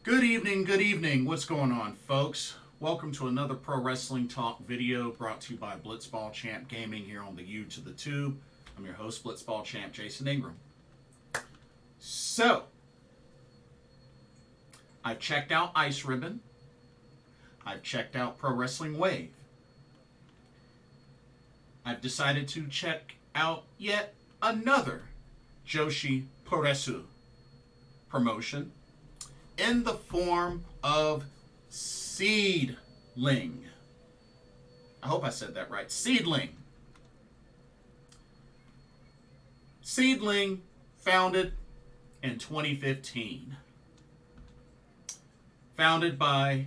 Good evening. What's going on, folks? Welcome to another Pro Wrestling Talk video brought to you by Blitzball Champ Gaming here on the U to the Tube. I'm your host, Blitzball Champ Jason Ingram. So, I've checked out Ice Ribbon. I've checked out Pro Wrestling Wave. I've decided to check out yet another Joshi Puresu promotion in the form of Seadlinnng. I hope I said that right. Seadlinnng. Seadlinnng, founded in 2015. Founded by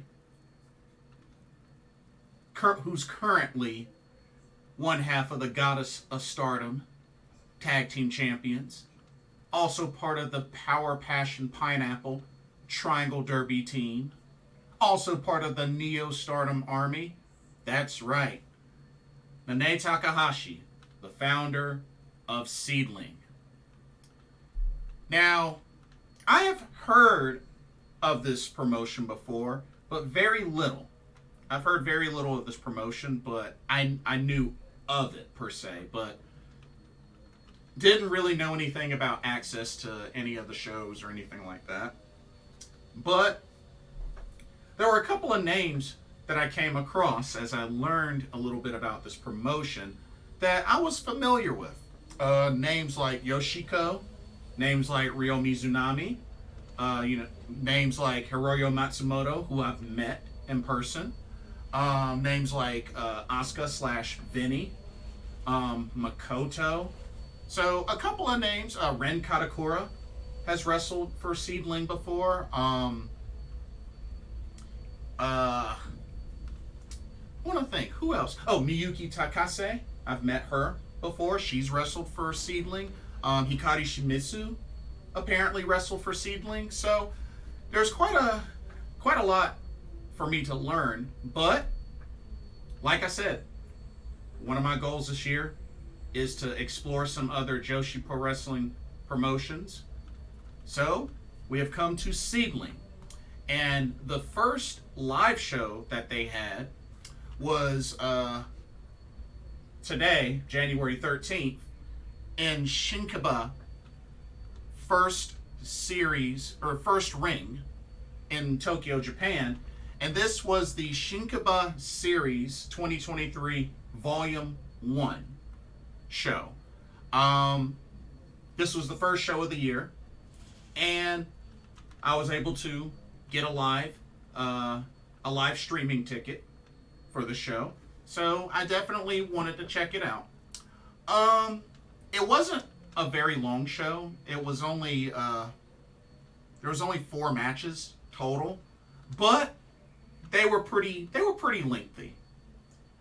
who's currently one half of the Goddess of Stardom Tag Team Champions. Also part of the Power Passion Pineapple Triangle Derby team. Also part of the Neo Stardom Army. That's right. Nanae Takahashi, the founder of Seadlinnng. Now, I have heard of this promotion before, but very little. I've heard very little of this promotion, but I knew of it per se, but didn't really know anything about access to any of the shows or anything like that. But there were a couple of names that I came across as I learned a little bit about this promotion that I was familiar with. Names like Yoshiko, names like Ryo Mizunami, names like Hiroyo Matsumoto, who I've met in person. Names like Asuka / Vinny, Makoto. So a couple of names. Ren Katakura has wrestled for Seadlinnng before. I want to think. Who else? Oh, Miyuki Takase. I've met her before. She's wrestled for Seadlinnng. Hikari Shimizu apparently wrestled for Seadlinnng. So there's quite a lot for me to learn. But like I said, one of my goals this year is to explore some other Joshi Pro Wrestling promotions. So we have come to Seadlinnng. And the first live show that they had was today, January 13th, in Shinkiba first ring in Tokyo, Japan. And this was the Shinkiba Series 2023 Volume 1 show. This was the first show of the year, and I was able to get a live streaming ticket for the show. So I definitely wanted to check it out. It wasn't a very long show. It was only there was only 4 matches total, but they were pretty lengthy.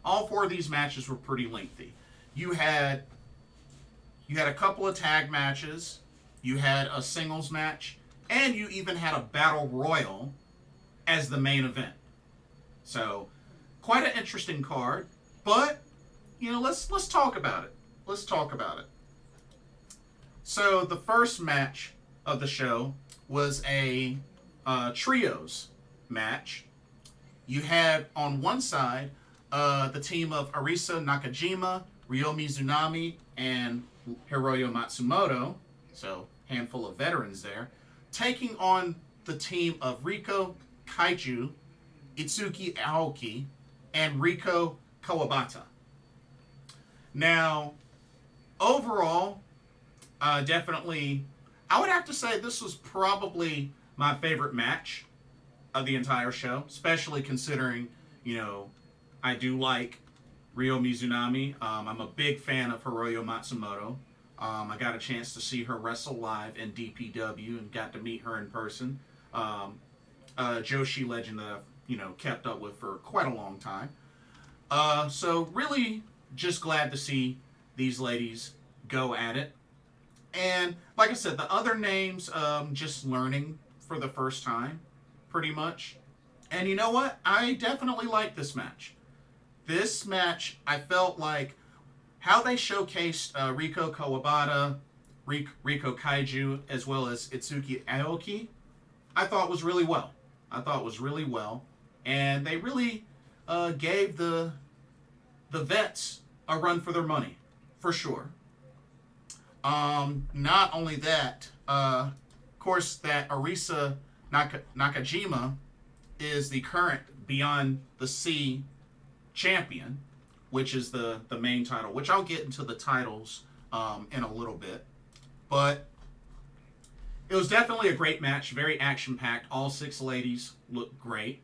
All 4 of these matches were pretty lengthy. You had a couple of tag matches, you had a singles match, and you even had a battle royal as the main event. So, quite an interesting card, but let's talk about it. Let's talk about it. So, the first match of the show was a trios match. You had on one side the team of Arisa, Nakajima, Ryo Mizunami, and Hiroyo Matsumoto, so handful of veterans there, taking on the team of Riko, Kaiju, Itsuki, Aoki, and Riko, Kawabata. Now, overall, definitely, I would have to say this was probably my favorite match of the entire show, especially considering, I do like Ryo Mizunami. I'm a big fan of Hiroyo Matsumoto. I got a chance to see her wrestle live in DPW and got to meet her in person. Joshi legend that I've kept up with for quite a long time. So really just glad to see these ladies go at it. And like I said, the other names, just learning for the first time, pretty much. And you know what? I definitely like this match. This match, I felt like how they showcased Riko Kawabata, Riko Kaiju, as well as Itsuki Aoki, I thought was really well. I thought was really well, and they really gave the vets a run for their money, for sure. Not only that, of course, that Arisa Nakajima is the current Beyond the Sea champion, which is the main title, which I'll get into the titles in a little bit. But it was definitely a great match, very action-packed. All 6 ladies looked great.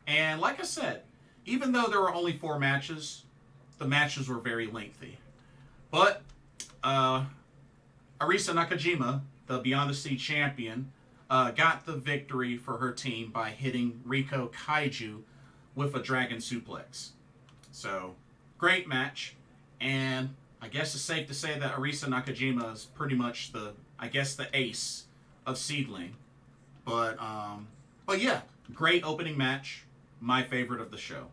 And like I said, even though there were only 4 matches, the matches were very lengthy. But Arisa Nakajima, the Beyond the Sea champion, got the victory for her team by hitting Rico Kaiju with a dragon suplex. So, great match. And I guess it's safe to say that Arisa Nakajima is pretty much the ace of Seadlinnng. But yeah, great opening match. My favorite of the show.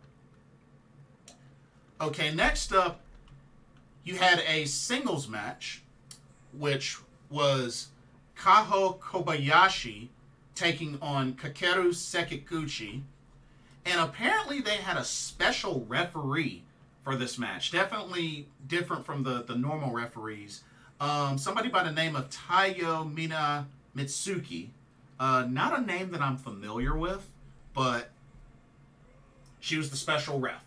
Okay, next up, you had a singles match, which was Kaho Kobayashi taking on Kakeru Sekiguchi. And apparently they had a special referee for this match. Definitely different from the normal referees. Somebody by the name of Taiyo Mina Mitsuki. Not a name that I'm familiar with, but she was the special ref.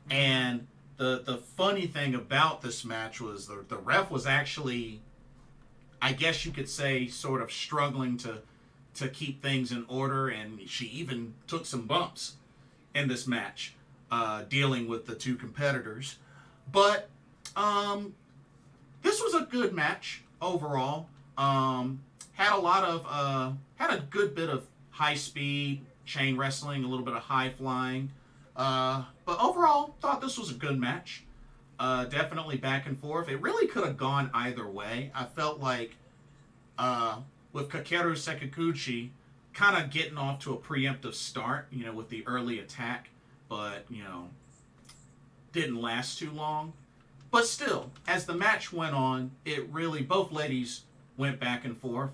And the funny thing about this match was the ref was actually, I guess you could say, sort of struggling to keep things in order, and she even took some bumps in this match, dealing with the 2 competitors. But this was a good match overall. Had a good bit of high speed chain wrestling, a little bit of high flying. But overall, thought this was a good match. Definitely back and forth. It really could have gone either way. I felt like with Kakeru Sekiguchi kind of getting off to a preemptive start, with the early attack, but, didn't last too long. But still, as the match went on, it really, both ladies went back and forth.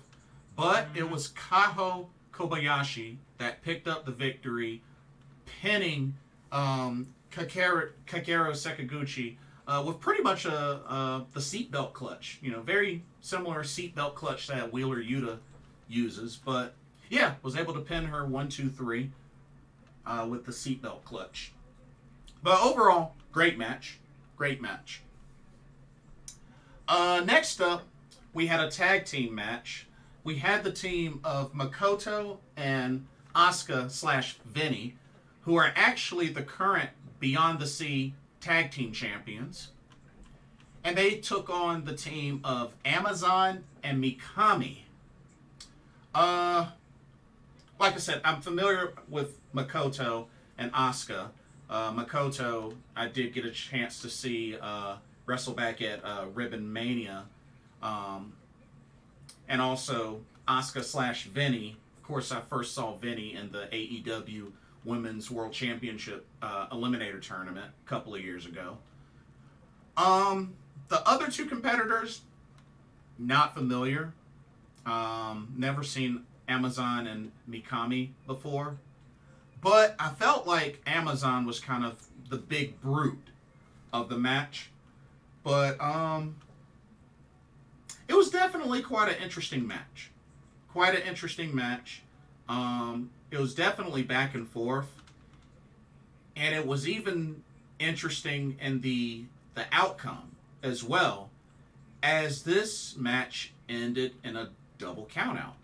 But it was Kaho Kobayashi that picked up the victory, pinning Kakeru Sekiguchi with pretty much the seatbelt clutch. Very similar seatbelt clutch that Wheeler Yuta uses. But yeah, was able to pin her 1, 2, 3 with the seatbelt clutch. But overall, great match. Great match. Next up, we had a tag team match. We had the team of Makoto and Asuka / Vinny, who are actually the current Beyond the Sea tag team champions. And they took on the team of Amazon and Mikami. Like I said, I'm familiar with Makoto and Asuka. Makoto, I did get a chance to see wrestle back at Ribbon Mania. And also Asuka / Vinny. Of course, I first saw Vinny in the AEW Women's World Championship Eliminator Tournament a couple of years ago. The other 2 competitors, not familiar. Never seen Amazon and Mikami before. But I felt like Amazon was kind of the big brute of the match. But it was definitely quite an interesting match. It was definitely back and forth. And it was even interesting in the outcome as well, as this match ended in a double countout.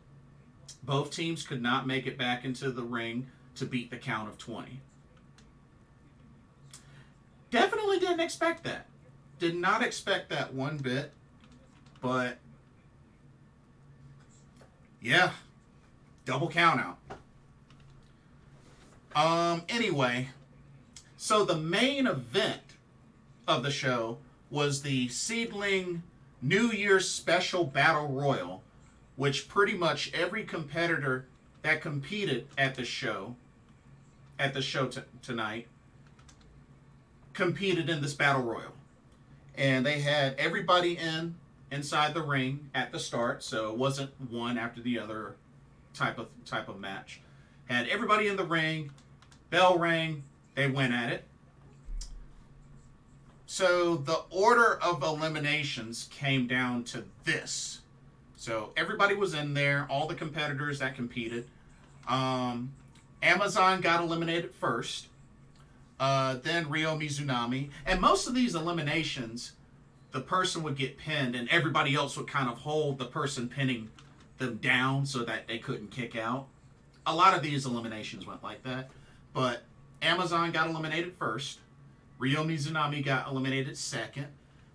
Both teams could not make it back into the ring to beat the count of 20. Definitely didn't expect that. Did not expect that one bit. But yeah, double count out. Anyway, so the main event of the show was the Seadlinnng New Year's Special Battle Royal, which pretty much every competitor that competed at the show tonight competed in this Battle Royal. And they had everybody inside the ring at the start, so it wasn't one after the other type of match. Had everybody in the ring. Bell rang. They went at it. So the order of eliminations came down to this. So everybody was in there. All the competitors that competed. Amazon got eliminated first. Then Ryo Mizunami. And most of these eliminations, the person would get pinned and everybody else would kind of hold the person pinning them down so that they couldn't kick out. A lot of these eliminations went like that. But Amazon got eliminated first. Ryo Mizunami got eliminated second.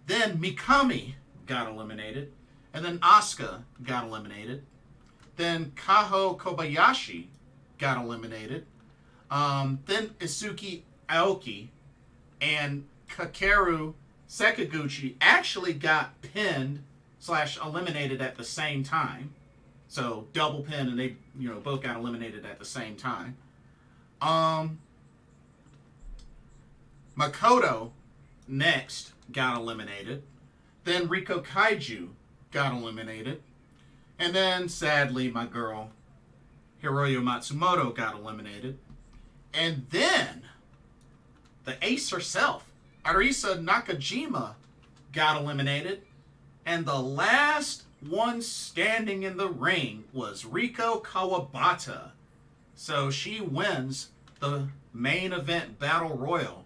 Then Mikami got eliminated. And then Asuka got eliminated. Then Kaho Kobayashi got eliminated. Then Itsuki, Aoki, and Kakeru Sekiguchi actually got pinned / eliminated at the same time. So double pin, and they both got eliminated at the same time. Makoto next got eliminated. Then Riko Kaiju got eliminated. And then, sadly, my girl, Hiroyo Matsumoto, got eliminated. And then, the ace herself, Arisa Nakajima, got eliminated. And the last one standing in the ring was Riko Kawabata. So she wins the main event battle royal.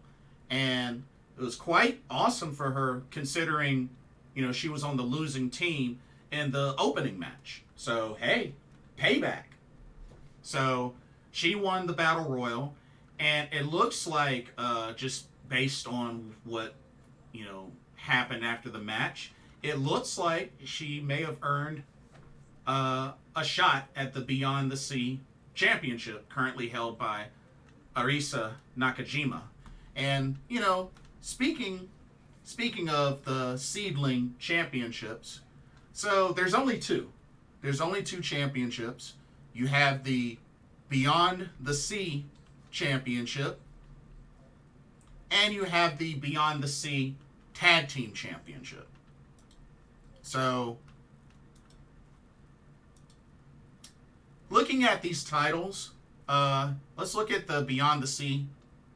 And it was quite awesome for her, considering, she was on the losing team in the opening match. So, hey, payback. So, she won the Battle Royal, and it looks like, just based on what, happened after the match, it looks like she may have earned a shot at the Beyond the Sea Championship, currently held by Arisa Nakajima. And, speaking of the Seadlinnng Championships, so there's only two. There's only two championships. You have the Beyond the Sea Championship, and you have the Beyond the Sea Tag Team Championship. So, looking at these titles, let's look at the Beyond the Sea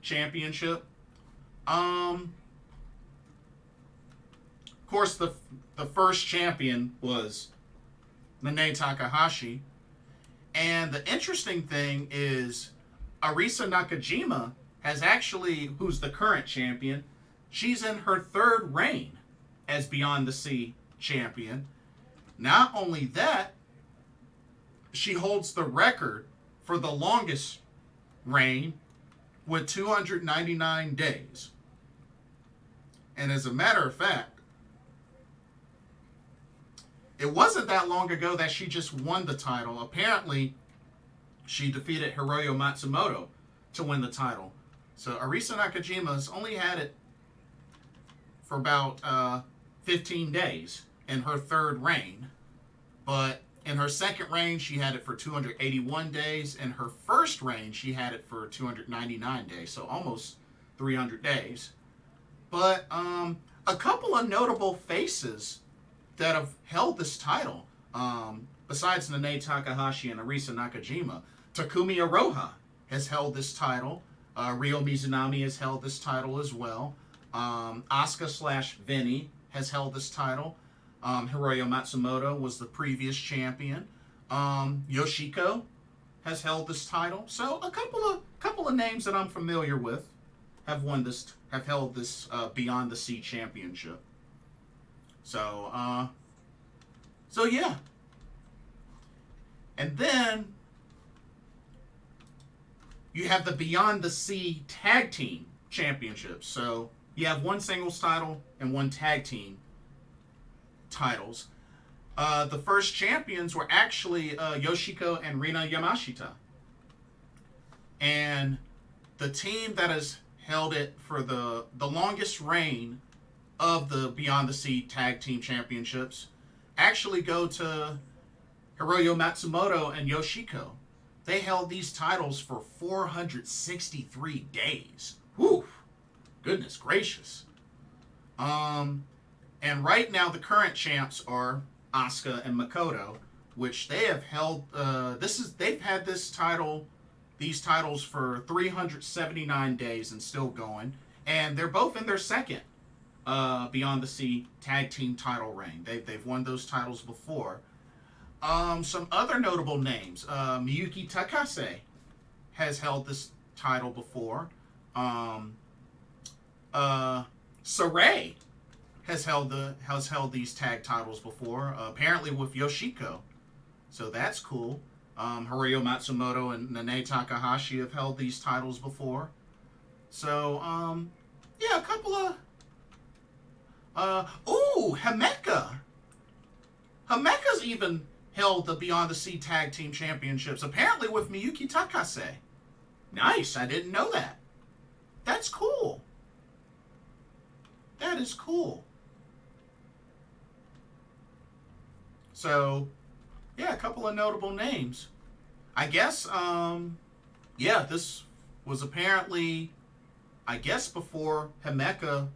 Championship. Of course, the first champion was Nene Takahashi. And the interesting thing is Arisa Nakajima has actually, who's the current champion, she's in her third reign as Beyond the Sea champion. Not only that, she holds the record for the longest reign with 299 days. And as a matter of fact, it wasn't that long ago that she just won the title. Apparently, she defeated Hiroyo Matsumoto to win the title. So Arisa Nakajima's only had it for about 15 days in her third reign. But in her second reign, she had it for 281 days. In her first reign, she had it for 299 days. So almost 300 days. But a couple of notable faces that have held this title, besides Nene Takahashi and Arisa Nakajima, Takumi Iroha has held this title. Ryo Mizunami has held this title as well. Asuka / Vinny has held this title. Hiroyo Matsumoto was the previous champion. Yoshiko has held this title. So a couple of names that I'm familiar with have held this Beyond the Sea Championship. So yeah. And then you have the Beyond the Sea Tag Team Championships. So you have one singles title and one tag team titles. The first champions were actually Yoshiko and Rina Yamashita. And the team that has held it for the longest reign of the Beyond the Sea Tag Team Championships actually go to Hiroyo Matsumoto and Yoshiko. They held these titles for 463 days. Whew! Goodness gracious. And right now the current champs are Asuka and Makoto, which they have held. They've had this title these titles for 379 days and still going. And they're both in their second Beyond the Sea tag team title reign. They've won those titles before. Some other notable names. Miyuki Takase has held this title before. Sarai has held these tag titles before, apparently with Yoshiko. So that's cool. Hiroyo Matsumoto and Nanae Takahashi have held these titles before. So, yeah, a couple of... Himeka! Himeka's even held the Beyond the Sea Tag Team Championships, apparently with Miyuki Takase. Nice, I didn't know that. That's cool. That is cool. So, yeah, a couple of notable names. I guess, yeah, this was apparently, I guess, before Himeka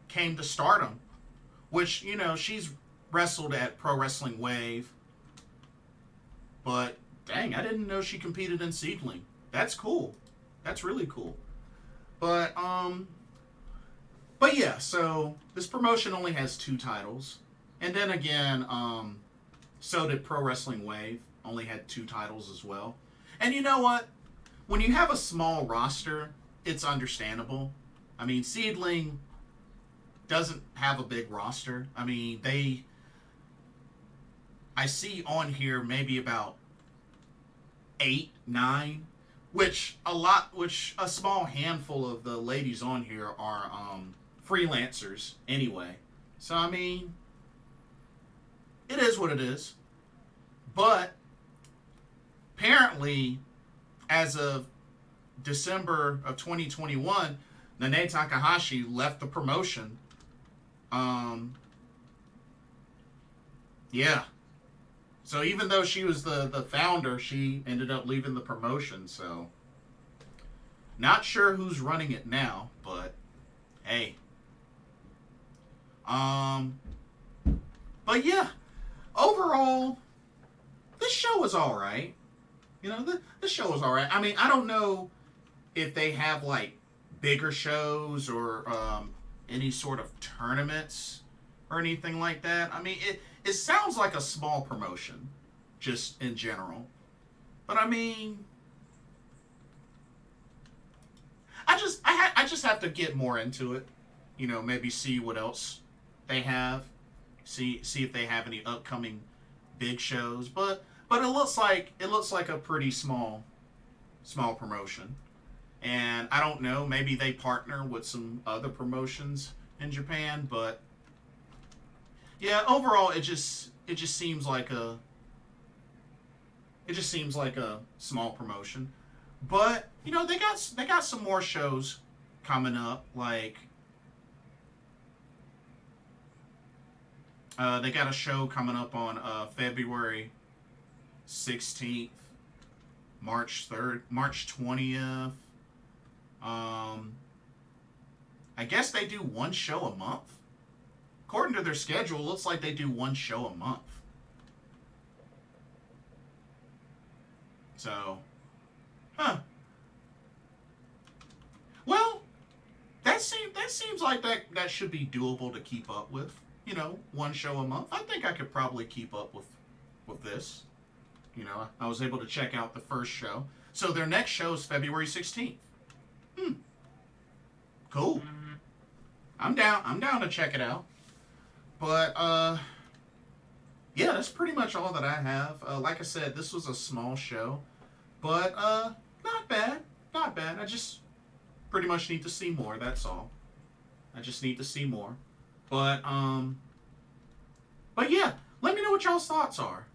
came to Stardom, which, you know, she's wrestled at Pro Wrestling Wave, but dang, I didn't know she competed in Seadlinnng. That's cool. That's really cool. But yeah, so this promotion only has 2 titles. And then again, so did Pro Wrestling Wave. Only had 2 titles as well. And you know what? When you have a small roster, it's understandable. I mean, Seadlinnng doesn't have a big roster. I mean, I see on here maybe about 8, 9, which a small handful of the ladies on here are freelancers anyway. So, I mean, it is what it is. But apparently, as of December of 2021, Nanae Takahashi left the promotion. Yeah. So even though she was the founder, she ended up leaving the promotion. So, not sure who's running it now, but hey. But yeah, overall, this show was all right. You know, the show was all right. I mean, I don't know if they have like bigger shows or any sort of tournaments or anything like that. I mean, it sounds like a small promotion, just in general. But I mean, I just have to get more into it. You know, maybe see what else they have. See if they have any upcoming big shows. But it looks like a pretty small promotion. And I don't know, maybe they partner with some other promotions in Japan, but yeah, overall it just seems like a small promotion. But, you know, they got some more shows coming up, like they got a show coming up on February 16th, March 3rd, March 20th. I guess they do one show a month. According to their schedule, it looks like they do one show a month. So, well, that seems like that should be doable to keep up with. You know, one show a month. I think I could probably keep up with this. You know, I was able to check out the first show. So their next show is February 16th. Cool. I'm down to check it out. But yeah, that's pretty much all that I have. Like I said, this was a small show, but not bad. I just pretty much need to see more, that's all. I just need to see more. But yeah, let me know what y'all's thoughts are.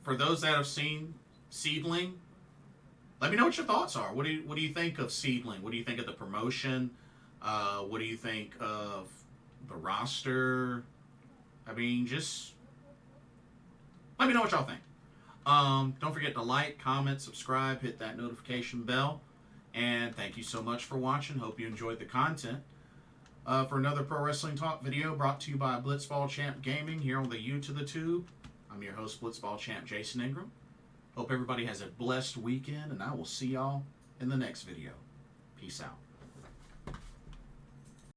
For those that have seen Seadlinnng, let me know what your thoughts are. What do you think of Seadlinnng? What do you think of the promotion? What do you think of the roster? I mean, just let me know what y'all think. Don't forget to like, comment, subscribe, hit that notification bell. And thank you so much for watching. Hope you enjoyed the content. For another Pro Wrestling Talk video brought to you by Blitzball Champ Gaming here on the U to the Tube. I'm your host, Blitzball Champ Jason Ingram. Hope everybody has a blessed weekend, and I will see y'all in the next video. Peace out.